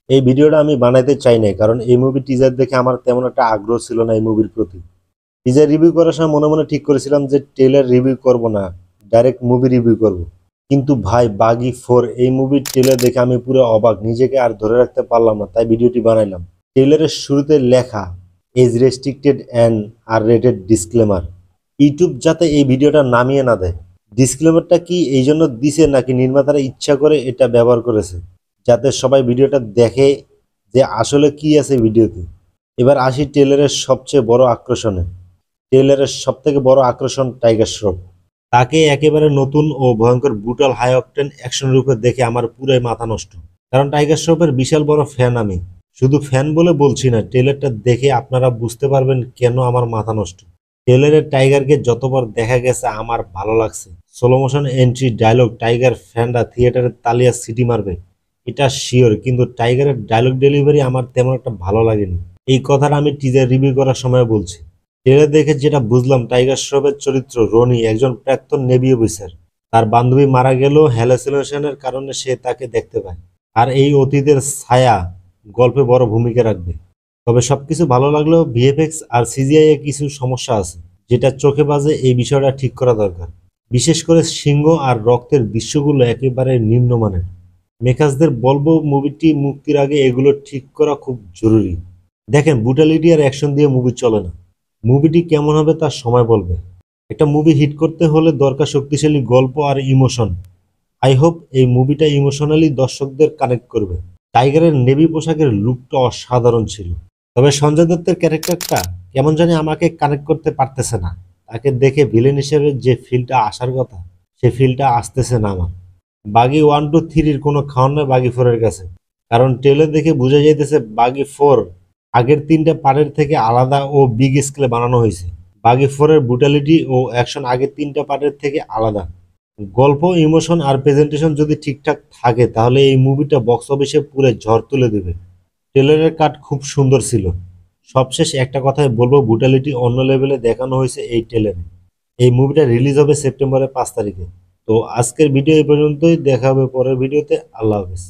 এই ভিডিওটা আমি বানাইতে চাই নাই, কারণ এই মুভি টিজার দেখে আমার তেমন একটা আগ্রহ ছিল না এই মুভির প্রতি। টিজার রিভিউ করার সময় মনে মনে ঠিক করেছিলাম যে ট্রেলার রিভিউ করব না, ডাইরেক্ট মুভি রিভিউ করব। কিন্তু ভাই, বাগি 4 এই মুভির ট্রেলার দেখে আমি পুরো অবাক, নিজেকে আর ধরে রাখতে পারলাম না, তাই ভিডিওটি বানাইলাম। ট্রেলারের শুরুতে লেখা age restricted and R rated disclaimer. YouTube যাতে এই ভিডিওটা নামিয়ে না দেয়। ডিসক্লেমারটা কি এই জন্য দিছে নাকি নির্মাতারা ইচ্ছা করে এটা ব্যবহার করেছে, যাতে সবাই ভিডিওটা দেখে যে আসলে কি আছে ভিডিওতে। এবার আসি ট্রেলারের সবচেয়ে বড় আকর্ষণে। ট্রেলারের সবথেকে বড় আকর্ষণ টাইগার শ্রফ। তাকে একেবারে নতুন ও ভয়ঙ্কর ব্রুটাল হাই অকটেন অ্যাকশন রূপে দেখে আমার পুরাই মাথা নষ্ট। কারণ টাইগার শ্রফের বিশাল বড় ফ্যান আমি। শুধু ফ্যান বলে বলছি না, ট্রেলারটা দেখে আপনারা বুঝতে পারবেন কেন আমার মাথা নষ্ট। ট্রেলারের টাইগারকে যতবার দেখা গেছে আমার ভালো লাগছে। Slow motion entry, dialogue, tiger ফ্যানরা থিয়েটারের তালিয়া সিটি মারবে এটা শিওর, কিন্তু টাইগারের ডায়লগ ডেলিভারি আমার তেমন একটা ভালো লাগেনি। এই কথাটা আমি টিজার রিভিউ করার সময় বলছি। ট্রেলার দেখে যেটা বুঝলাম, টাইগার শ্রফের চরিত্র রনি একজন প্রাক্তন নেভি অফিসার। তার বান্ধবী মারা গেলেও হ্যালুসিনেশনের কারণে সে তাকে দেখতে পায়, আর এই অতীতের ছায়া গল্পে বড় ভূমিকা রাখবে। তবে সবকিছু ভালো লাগলেও ভিএফএক্স আর সিজিআই এ কিছু সমস্যা আছে, যেটা চোখে বাজে। এই বিষয়টা ঠিক করা দরকার। বিশেষ করে সিংহ আর রক্তের দৃশ্যগুলো একেবারে নিম্নমানের। মেকার্সদের বলবো মুভিটি মুক্তির আগে এগুলো ঠিক করা খুব জরুরি। দেখেন, ব্রুটালিটি আর অ্যাকশন দিয়ে মুভি চলে না। মুভিটি কেমন হবে তার সময় বলবে। একটা মুভি হিট করতে হলে দরকার শক্তিশালী গল্প আর ইমোশন। আই হোপ এই মুভিটা ইমোশনালি দর্শকদের কানেক্ট করবে। টাইগারের নেভি পোশাকের লুকটা অসাধারণ ছিল। তবে সঞ্জয় দত্তের ক্যারেক্টারটা কেমন জানি আমাকে কানেক্ট করতে পারতেছে না। তাকে দেখে ভিলেন হিসেবে যে ফিলটা আসার কথা, সে ফিলটা আসতেছে না আমার। বাগি 1 2 3-র কোনো খাওয়ান নয় বাগি 4-এর কাছে। কারণ ট্রেলার দেখে বোঝা যাইতেছে বাগি 4 আগের 3টা পার্টের থেকে আলাদা ও বিগ স্কেলে বানানো হয়েছে। বাগি 4-এর ব্রুটালিটি ও অ্যাকশন আগের 3টা পার্টের থেকে আলাদা। গল্প, ইমোশন আর প্রেজেন্টেশন যদি ঠিকঠাক থাকে তাহলে এই মুভিটা বক্স অফিসে পুরো ঝড় তুলে দেবে। ট্রেলারের কাট খুব সুন্দর ছিল। সবশেষ একটা কথাই বলবো, ব্রুটালিটি অন্য লেভেলে দেখানো হয়েছে এই ট্রেলারে। এই মুভিটা রিলিজ হবে সেপ্টেম্বরের 5 তারিখে। তো আজকের ভিডিও এই পর্যন্তই, দেখা হবে পরের ভিডিওতে। আল্লাহ হাফেজ।